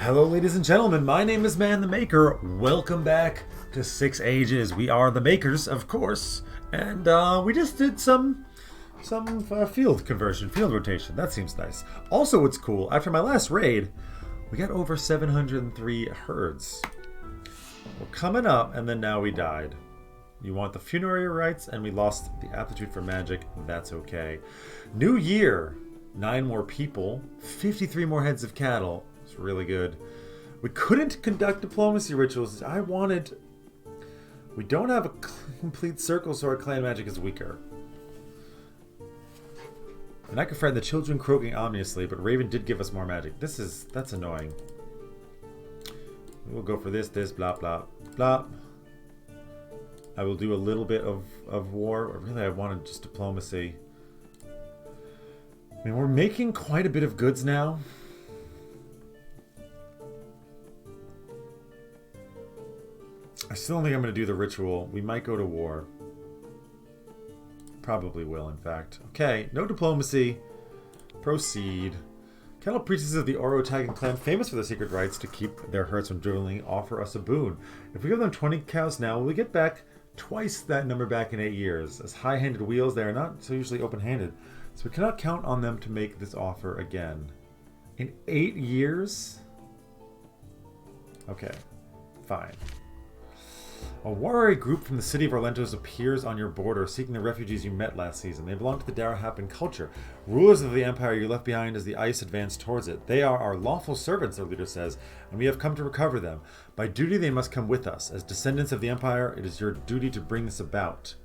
Hello, ladies and gentlemen. My name is Man the Maker. Welcome back to 6 Ages. We are the makers, of course, and we just did some field conversion, field rotation. That seems nice. Also, what's cool, after my last raid, we got over 703 herds. We're coming up, and then now we died. You want the funerary rites, and we lost the aptitude for magic. That's okay. New year. 9 more people, 53 more heads of cattle. It's really good. We couldn't conduct diplomacy rituals. We don't have a complete circle, so our clan magic is weaker. And I could find the children croaking ominously, but Raven did give us more magic. That's annoying. We'll go for this, blah, blah, blah. I will do a little bit of war. Really, I wanted just diplomacy. I mean, we're making quite a bit of goods now. I still don't think I'm going to do the ritual. We might go to war. Probably will, in fact. Okay, no diplomacy. Proceed. Cattle priestesses of the Oro-Tagan clan, famous for their secret rites to keep their herds from dwindling, offer us a boon. If we give them 20 cows now, will we get back twice that number back in 8 years? As high-handed wheels, they are not so usually open-handed. So we cannot count on them to make this offer again. In 8 years? Okay, fine. A warrior group from the city of Orlentos appears on your border, seeking the refugees you met last season. They belong to the Darahapan culture, rulers of the empire you left behind as the ice advanced towards it. They are our lawful servants, their leader says, and we have come to recover them. By duty, they must come with us. As descendants of the empire, it is your duty to bring this about.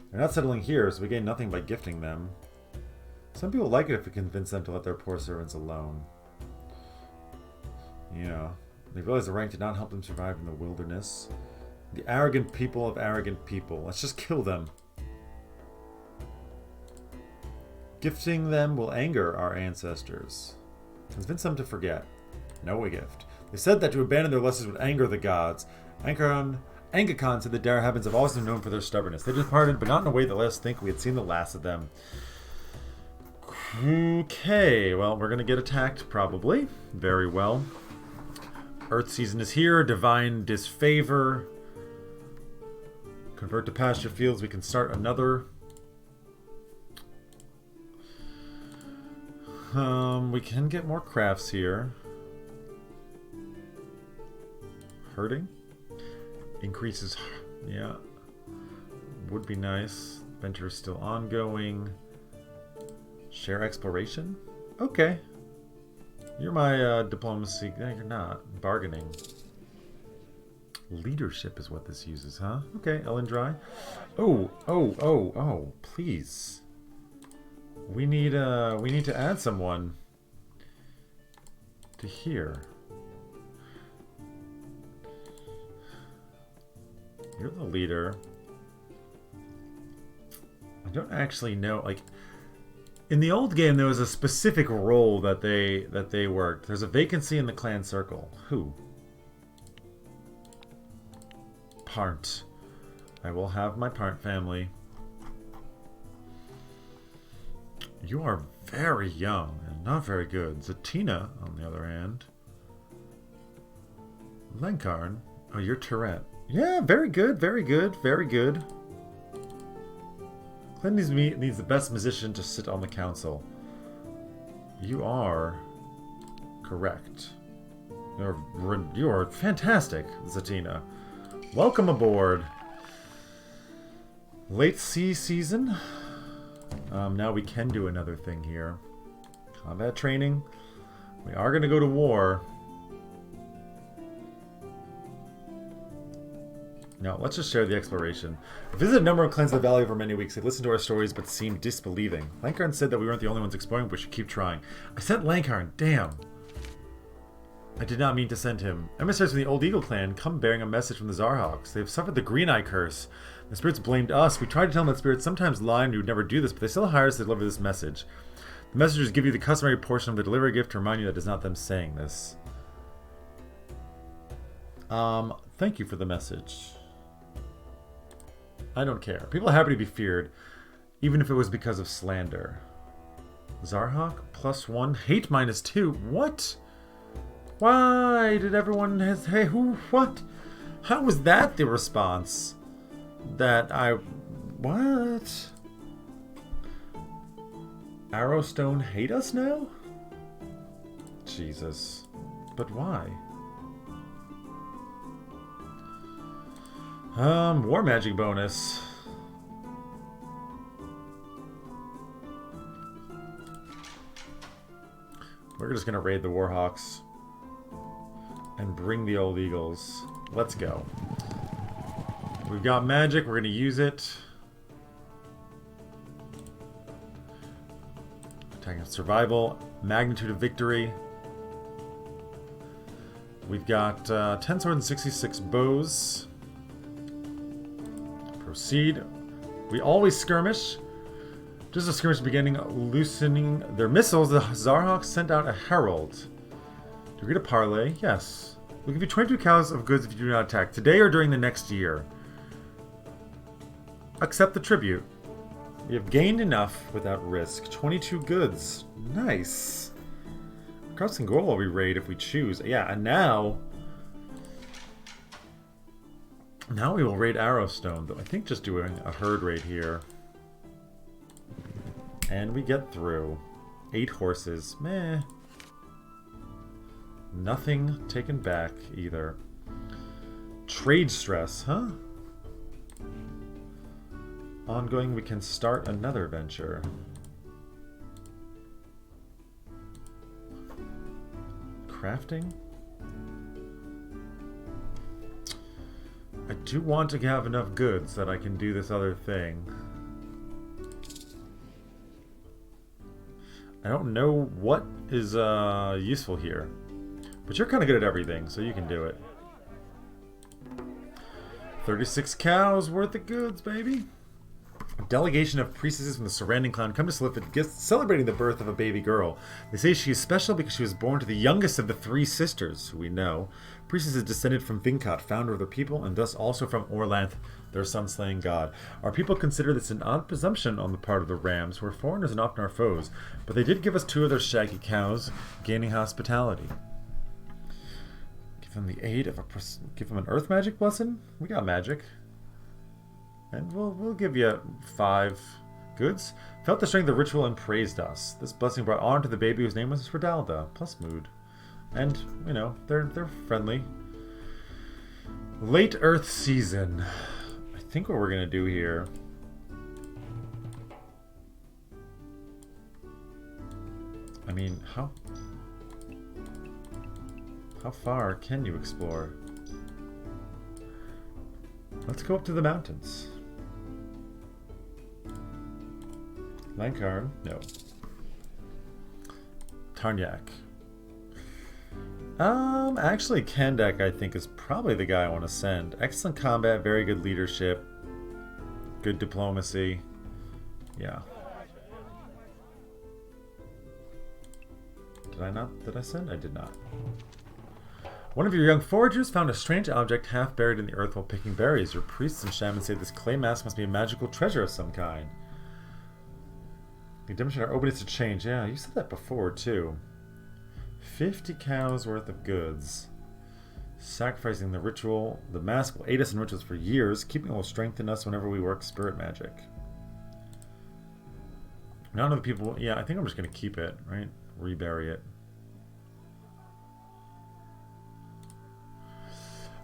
They're not settling here, so we gain nothing by gifting them. Some people like it if we convince them to let their poor servants alone. Yeah. They realize the rank did not help them survive in the wilderness. The arrogant people of arrogant people. Let's just kill them. Gifting them will anger our ancestors. Convince them to forget. No a gift. They said that to abandon their lessons would anger the gods. Angakon said the Darahapans have always been known for their stubbornness. They departed, but not in a way that let us think we had seen the last of them. Okay, well, we're going to get attacked, probably. Very well. Earth season is here. Divine disfavor. Convert to pasture fields. We can start another. We can get more crafts here. Herding. Increases. Yeah. Would be nice. Venture is still ongoing. Share exploration? Okay. You're my diplomacy. No, you're not. Bargaining. Leadership is what this uses, huh? Okay, Ellen Dry. Oh, please. We need to add someone to here. You're the leader. I don't actually know, like, in the old game, there was a specific role that they worked. There's a vacancy in the clan circle. Who? Part. I will have my part family. You are very young and not very good. Zatina, on the other hand. Lenkarn. Oh, you're Tourette. Yeah, very good, very good, very good. Clan needs the best musician to sit on the council. You are correct. You are fantastic, Zatina. Welcome aboard. Late sea season. Now we can do another thing here. Combat training. We are going to go to war. No, let's just share the exploration. Visit a number of clans of the valley over many weeks. They listened to our stories but seemed disbelieving. Lankarn said that we weren't the only ones exploring, but we should keep trying. I sent Lankarn. Damn. I did not mean to send him. Emissaries from the Old Eagle clan come bearing a message from the Zarhawks. They have suffered the Green Eye curse. The spirits blamed us. We tried to tell them that spirits sometimes lie and we would never do this, but they still hire us to deliver this message. The messengers give you the customary portion of the delivery gift to remind you that it is not them saying this. Thank you for the message. I don't care. People are happy to be feared, even if it was because of slander. Zarhawk, +1. Hate -2. What? Why did everyone hey, who, what? How was that the response? That I, what? Arrowstone hate us now? Jesus. But why? War magic bonus. We're just gonna raid the Warhawks and bring the old eagles. Let's go. We've got magic, we're gonna use it. Attacking survival, magnitude of victory. We've got 10 swords and 66 bows. Proceed. We always skirmish. Just as skirmish beginning, loosening their missiles, the Zarhawks sent out a herald. Do we get a parley? Yes. We'll give you 22 cows of goods if you do not attack. Today or during the next year. Accept the tribute. We have gained enough without risk. 22 goods. Nice. Cross and Goal we raid if we choose. Yeah, and now we will raid Arrowstone, though I think just doing a herd raid here. And we get through. 8 horses. Meh. Nothing taken back either. Trade stress, huh? Ongoing, we can start another venture. Crafting? I do want to have enough goods that I can do this other thing. I don't know what is useful here. But you're kind of good at everything, so you can do it. 36 cows worth of goods, baby. A delegation of priestesses from the surrounding clan come to Slifted, celebrating the birth of a baby girl. They say she is special because she was born to the youngest of the 3 sisters, who we know. Priestess is descended from Vinkat, founder of the people, and thus also from Orlanth, their sun-slaying god. Our people consider this an odd presumption on the part of the Rams, who are foreigners and often our foes, but they did give us 2 of their shaggy cows, gaining hospitality. Give them the aid of give them an earth magic blessing. We got magic. And we'll give you 5 goods. Felt the strength of the ritual and praised us. This blessing brought honor to the baby whose name was Fredalda, plus mood. And, you know, they're friendly. Late Earth season. I think what we're gonna do here. I mean, how far can you explore? Let's go up to the mountains. Lankarn? No. Tarnyak. Actually, Kandak, I think, is probably the guy I want to send. Excellent combat, very good leadership, good diplomacy. Yeah. Did I send? I did not. One of your young foragers found a strange object half buried in the earth while picking berries. Your priests and shamans say this clay mask must be a magical treasure of some kind. We demonstrate our openness to change. Yeah, you said that before, too. 50 cows worth of goods. Sacrificing the ritual. The mask will aid us in rituals for years. Keeping it will strengthen us whenever we work spirit magic. None of the people... Yeah, I think I'm just going to keep it, right? Rebury it.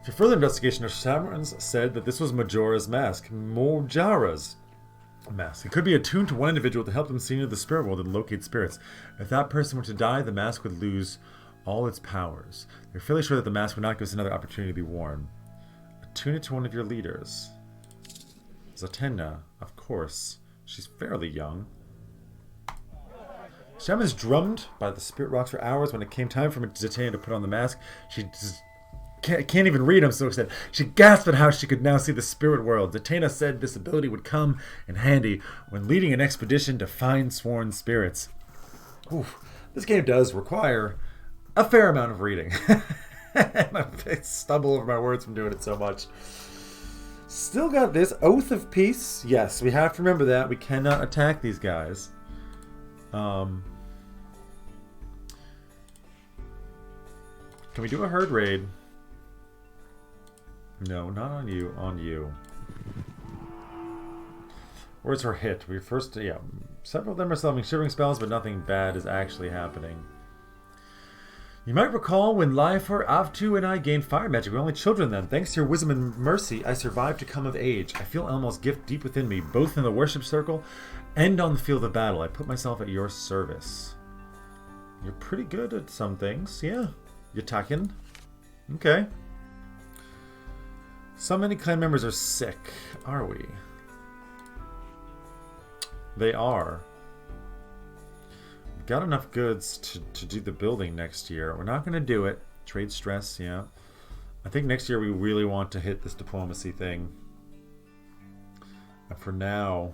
For further investigation, our Samarans said that this was Majora's mask. Mojara's mask. It could be attuned to one individual to help them see into the spirit world and locate spirits. If that person were to die, the mask would lose all its powers. They're fairly sure that the mask would not give us another opportunity to be worn. Attune it to one of your leaders. Zatenna, of course. She's fairly young. Shamans drummed by the spirit rocks for hours. When it came time for Zatenna to put on the mask, she just can't even read, I'm so excited. She gasped at how she could now see the spirit world. Zatenna said this ability would come in handy when leading an expedition to find sworn spirits. Oof. This game does require a fair amount of reading. I stumble over my words from doing it so much. Still got this. Oath of Peace. Yes, we have to remember that. We cannot attack these guys. Can we do a herd raid? No, not on you. On you. Where's her hit? We first, yeah. Several of them are summoning shivering spells, but nothing bad is actually happening. You might recall when Lifer, Avtu, and I gained fire magic. We were only children then. Thanks to your wisdom and mercy, I survived to come of age. I feel Elmo's gift deep within me, both in the worship circle and on the field of battle. I put myself at your service. You're pretty good at some things, yeah. You're talking. Okay. So many clan members are sick, are we? They are. We've got enough goods to do the building next year. We're not going to do it. Trade stress, yeah. I think next year we really want to hit this diplomacy thing. And for now,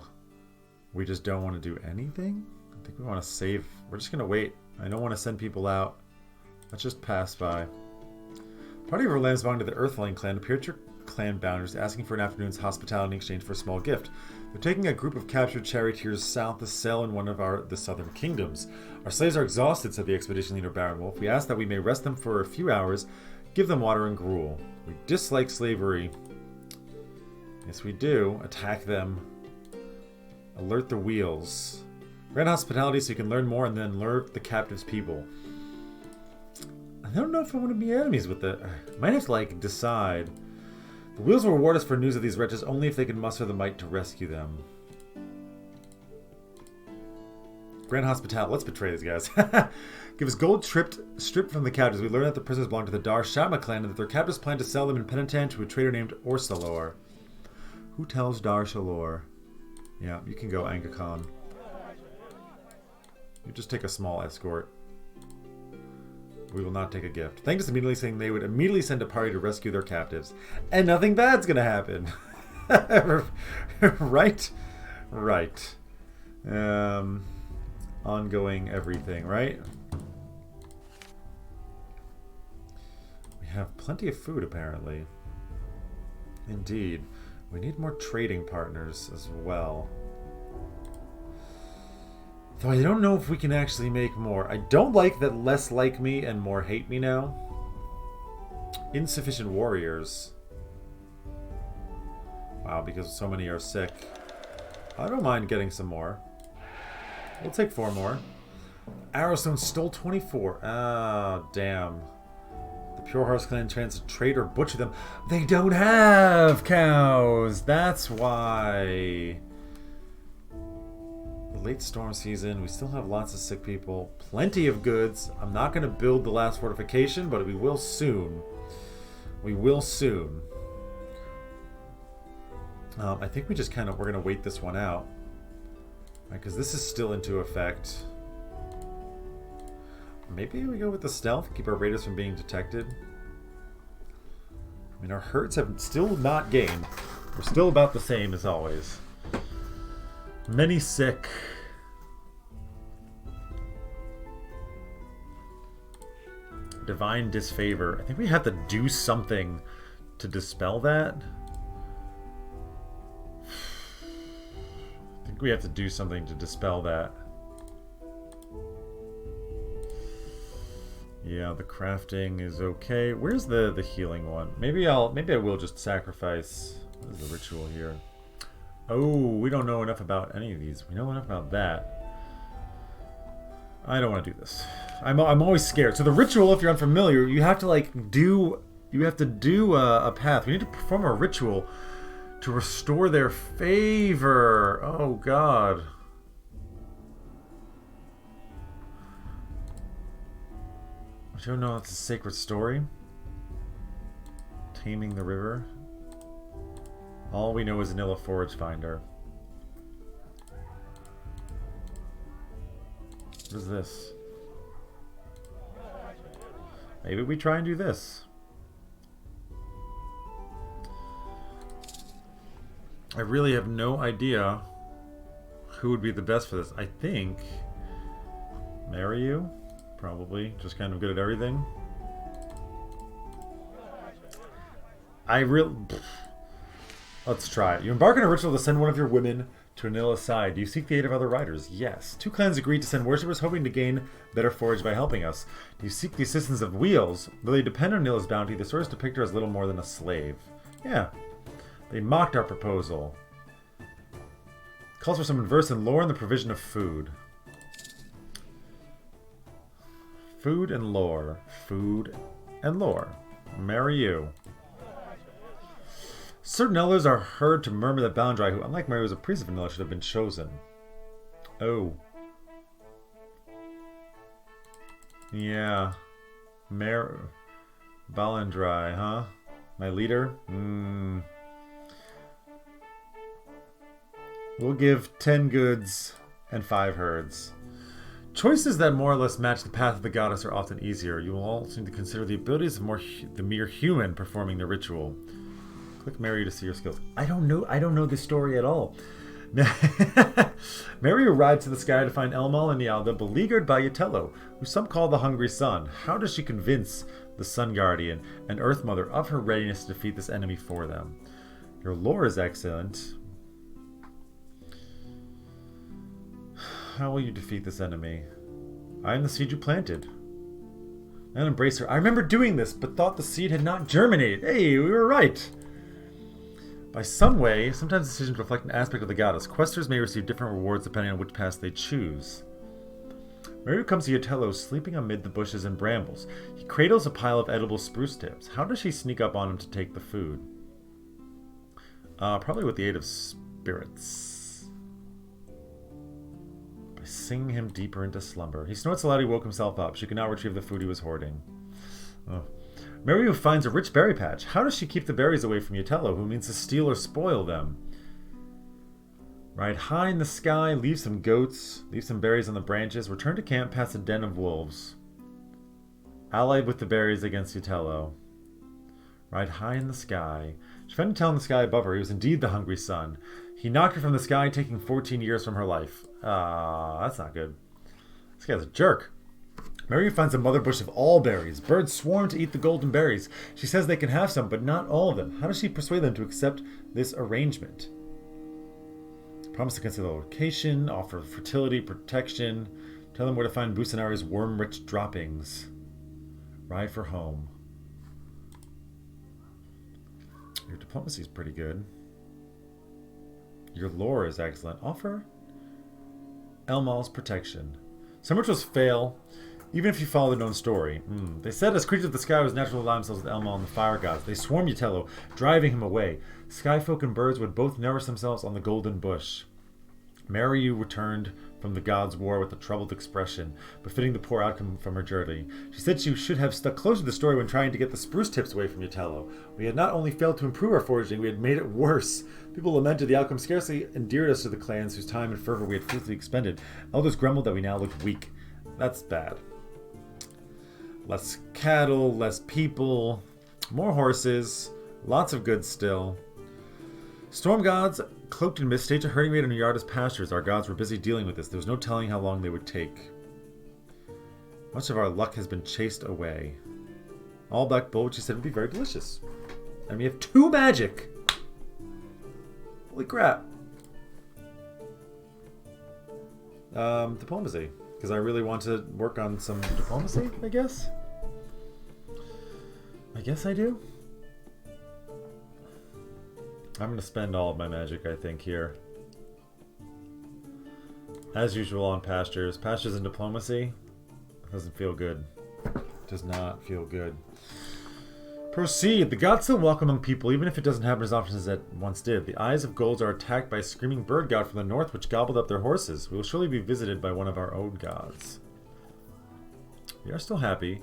we just don't want to do anything. I think we want to save. We're just going to wait. I don't want to send people out. Let's just pass by. Party of our lambs belonging to the Earthling clan appeared to your clan boundaries, asking for an afternoon's hospitality in exchange for a small gift. They're taking a group of captured charioteers south to sail in one of the southern kingdoms. Our slaves are exhausted, said the expedition leader Baron Wolf. We ask that we may rest them for a few hours, give them water and gruel. We dislike slavery. Yes, we do. Attack them. Alert the wheels. Grant hospitality so you can learn more and then lure the captives' people. I don't know if I want to be enemies with the... I might have to, like, decide. The wheels will reward us for news of these wretches only if they can muster the might to rescue them. Grant hospitality. Let's betray these guys. Give us gold stripped from the captives. We learn that the prisoners belong to the Dar Shama clan and that their captors plan to sell them in Penitent to a trader named Orsalor. Who tells Dar Shalor? Yeah, you can go, Angkor Khan. You just take a small escort. We will not take a gift. Thanked us immediately, saying they would immediately send a party to rescue their captives. And nothing bad's gonna happen. Right? Right. Ongoing everything, right? We have plenty of food, apparently. Indeed. We need more trading partners as well. Though I don't know if we can actually make more. I don't like that less like me and more hate me now. Insufficient warriors. Wow, because so many are sick. I don't mind getting some more. We'll take 4 more. Arrowstone stole 24. Ah, damn. The Pure Hearts clan tries to trade or butcher them. They don't have cows! That's why. Late storm season. We still have lots of sick people. Plenty of goods. I'm not going to build the last fortification, but we will soon. We will soon. I think we just we're going to wait this one out. Because this is still into effect. Maybe we go with the stealth. Keep our raiders from being detected. I mean, our herds have still not gained. We're still about the same as always. Many sick. Divine disfavor. I think we have to do something to dispel that. I think we have to do something to dispel that. Yeah, the crafting is okay. Where's the healing one? Maybe I will just sacrifice. What is the ritual here? Oh, we don't know enough about any of these. We know enough about that. I don't want to do this. I'm always scared. So the ritual, if you're unfamiliar, you have to do a path. We need to perform a ritual to restore their favor. Oh God. I don't know. It's a sacred story. Taming the river. All we know is Inilla Forage Finder. What is this? Maybe we try and do this. I really have no idea who would be the best for this. I think marry you, probably. Just kind of good at everything. Let's try it. You embark on a ritual to send one of your women To Inilla's side. Do you seek the aid of other riders? Yes. 2 clans agreed to send worshippers hoping to gain better forage by helping us. Do you seek the assistance of Wheels? Though they depend on Inilla's bounty, the source depict her as little more than a slave. Yeah. They mocked our proposal. Calls for someone versed in lore and the provision of food. Food and lore. Food and lore. Marry you. Certain elders are heard to murmur that Balindrai, who unlike Mary was a priest of Inilla, should have been chosen. Oh. Yeah. Balindrai, huh? My leader? We'll give 10 goods and 5 herds. Choices that more or less match the path of the goddess are often easier. You will also need to consider the abilities of the mere human performing the ritual. Click Mary to see your skills. I don't know this story at all. Mary arrived to the sky to find Elmal and Nialda beleaguered by Yatello, who some call the Hungry Sun. How does she convince the Sun Guardian and Earth Mother of her readiness to defeat this enemy for them? Your lore is excellent. How will you defeat this enemy? I am the seed you planted. And embrace her. I remember doing this, but thought the seed had not germinated. Hey, we were right. By some way, sometimes decisions reflect an aspect of the goddess. Questers may receive different rewards depending on which path they choose. Mary comes to Yatello sleeping amid the bushes and brambles. He cradles a pile of edible spruce tips. How does she sneak up on him to take the food? Probably with the aid of spirits. By singing him deeper into slumber. He snorts aloud. He woke himself up. She could now retrieve the food he was hoarding. Oh. Mary finds a rich berry patch. How does she keep the berries away from Yatello, who means to steal or spoil them? Ride high in the sky, leave some goats, leave some berries on the branches, return to camp past a den of wolves. Allied with the berries against Yatello. Ride high in the sky. She found Yatello in the sky above her. He was indeed the Hungry Sun. He knocked her from the sky, taking 14 years from her life. That's not good. This guy's a jerk. Mary finds a mother bush of all berries. Birds swarm to eat the golden berries. She says they can have some, but not all of them. How does she persuade them to accept this arrangement? Promise to consider the location, offer fertility, protection, tell them where to find Busanari's worm-rich droppings. Ride for home. Your diplomacy is pretty good. Your lore is excellent. Offer Elmal's protection. Some rituals fail, even if you follow the known story. They said as creatures of the sky, it was natural to ally themselves with Elmal and the fire gods. They swarmed Yatello, driving him away. Skyfolk and birds would both nourish themselves on the golden bush. Mariu returned from the gods' war with a troubled expression, befitting the poor outcome from her journey. She said she should have stuck closer to the story when trying to get the spruce tips away from Yatello. We had not only failed to improve our foraging, we had made it worse. People lamented the outcome scarcely endeared us to the clans whose time and fervor we had fruitlessly expended. Elders grumbled that we now looked weak. That's bad. Less cattle, less people, more horses, lots of goods still. Storm gods, cloaked in mist, staged a herding raid on Yarda's pastures. Our gods were busy dealing with this. There was no telling how long they would take. Much of our luck has been chased away. All black bull, which she said would be very delicious. And we have 2 magic! Holy crap. Diplomacy. Because I really want to work on some diplomacy, I guess? I guess I do? I'm going to spend all of my magic, I think, here. As usual on pastures. Pastures and diplomacy doesn't feel good. Does not feel good. Proceed. The gods still walk among people, even if it doesn't happen as often as it once did. The Eyes of Gold are attacked by a screaming bird god from the north, which gobbled up their horses. We will surely be visited by one of our own gods. We are still happy.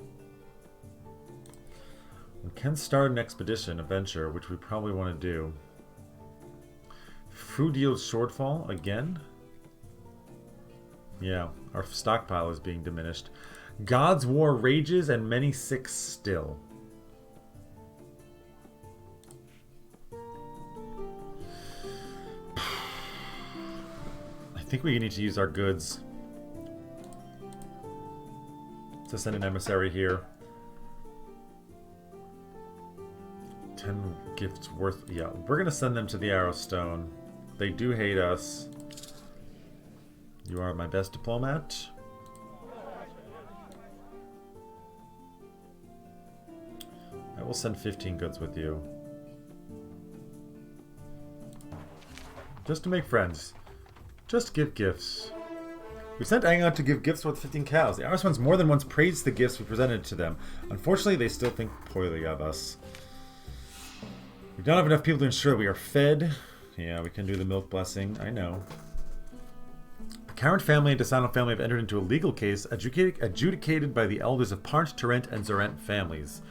We can start an expedition, a venture, which we probably want to do. Food yield shortfall again? Yeah, our stockpile is being diminished. God's war rages and many sick still. I think we need to use our goods to send an emissary here. 10 gifts worth... Yeah, we're going to send them to the Arrow Stone. They do hate us. You are my best diplomat. I will send 15 goods with you. Just to make friends. Just give gifts. We sent Angon to give gifts worth 15 cows. The Irish ones more than once praised the gifts we presented to them. Unfortunately, they still think poorly of us. We don't have enough people to ensure we are fed. Yeah, we can do the milk blessing. I know. The Current family and Desano family have entered into a legal case adjudicated by the elders of Parnt, Tarent, and Zorent families.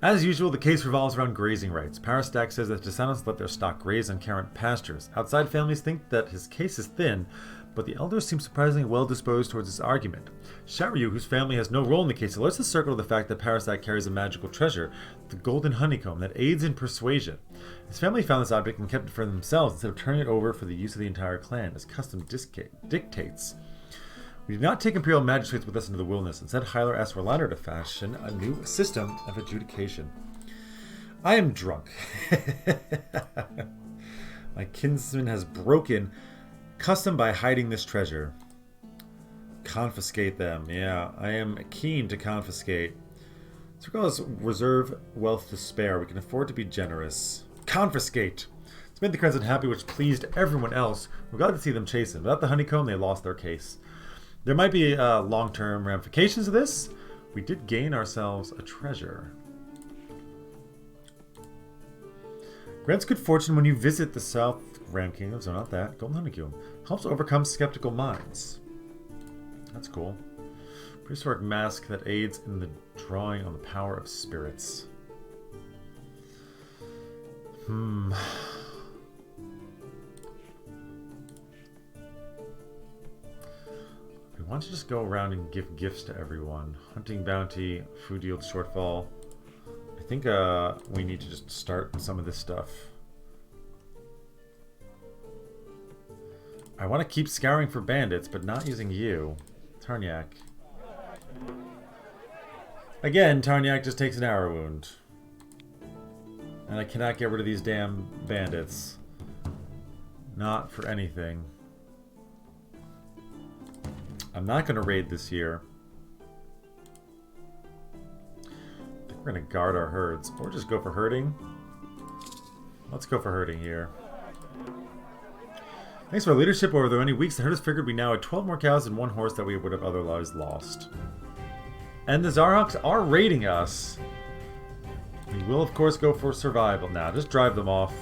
As usual, the case revolves around grazing rights. Parastak says that Desanos let their stock graze on Current pastures. Outside families think that his case is thin, but the elders seem surprisingly well disposed towards his argument. Sharyu, whose family has no role in the case, alerts the circle of the fact that Parastak carries a magical treasure, the golden honeycomb, that aids in persuasion. His family found this object and kept it for themselves instead of turning it over for the use of the entire clan, as custom dictates. We did not take Imperial magistrates with us into the wilderness. Instead, Hyler asked Rolando to fashion a new system of adjudication. I am drunk. My kinsman has broken custom by hiding this treasure. Confiscate them. Yeah, I am keen to confiscate. Circle has reserve wealth to spare. We can afford to be generous. Confiscate! It's made the Crimson happy, which pleased everyone else. We're glad to see them chastened. Without the honeycomb, they lost their case. There might be long-term ramifications of this. We did gain ourselves a treasure. Grants good fortune when you visit the South Ram Kingdom, so not that. Golden Honeycomb. Helps overcome skeptical minds. That's cool. Prehistoric mask that aids in the drawing on the power of spirits. Why don't you just go around and give gifts to everyone? Hunting bounty, food yield shortfall. I think we need to just start some of this stuff. I want to keep scouring for bandits, but not using you. Tarniak. Again, Tarniak just takes an arrow wound. And I cannot get rid of these damn bandits. Not for anything. I'm not going to raid this year. I think we're going to guard our herds. Or just go for herding. Let's go for herding here. Thanks for our leadership over the many weeks. The herd has figured we now had 12 more cows and 1 horse that we would have otherwise lost. And the Zarhawks are raiding us. We will, of course, go for survival. Now, just drive them off.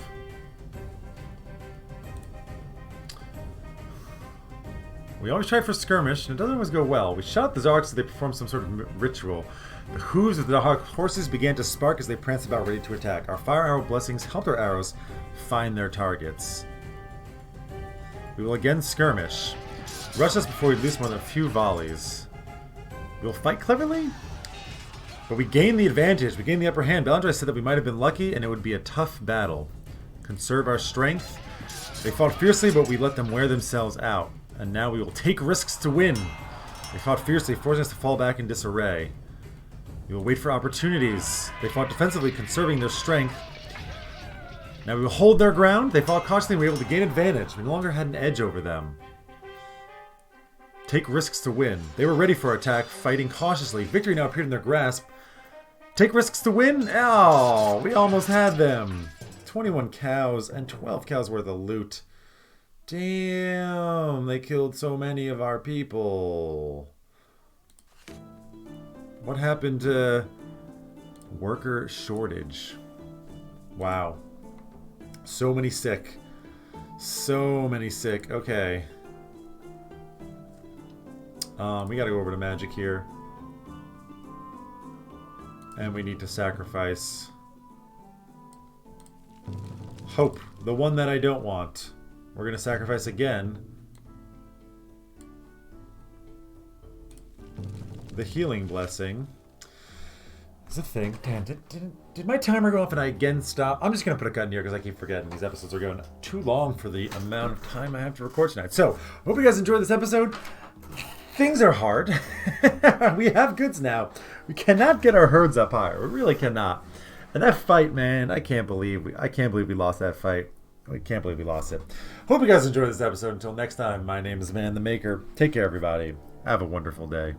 We always try for skirmish, and it doesn't always go well. We shot the Zarhawks as they performed some sort of ritual. The hooves of the Zarhawk horses began to spark as they pranced about ready to attack. Our fire arrow blessings helped our arrows find their targets. We will again skirmish. Rush us before we lose more than a few volleys. We will fight cleverly? But we gain the advantage. We gain the upper hand. Belandre said that we might have been lucky, and it would be a tough battle. Conserve our strength. They fought fiercely, but we let them wear themselves out. And now we will take risks to win. They fought fiercely, forcing us to fall back in disarray. We will wait for opportunities. They fought defensively, conserving their strength. Now we will hold their ground. They fought cautiously and we were able to gain advantage. We no longer had an edge over them. Take risks to win. They were ready for our attack, fighting cautiously. Victory now appeared in their grasp. Take risks to win? Oh, we almost had them. 21 cows and 12 cows worth of loot. Damn, they killed so many of our people. What happened to worker shortage? Wow. So many sick. So many sick. Okay. We gotta go over to magic here. And we need to sacrifice hope. The one that I don't want. We're going to sacrifice again the healing blessing. Is a thing. Damn, did my timer go off and I again stop? I'm just going to put a cut in here because I keep forgetting these episodes are going too long for the amount of time I have to record tonight. So, hope you guys enjoyed this episode. Things are hard. We have goods now. We cannot get our herds up higher. We really cannot. And that fight, man, I can't believe we lost that fight. I can't believe we lost it. Hope you guys enjoyed this episode. Until next time, my name is Man the Maker. Take care, everybody. Have a wonderful day.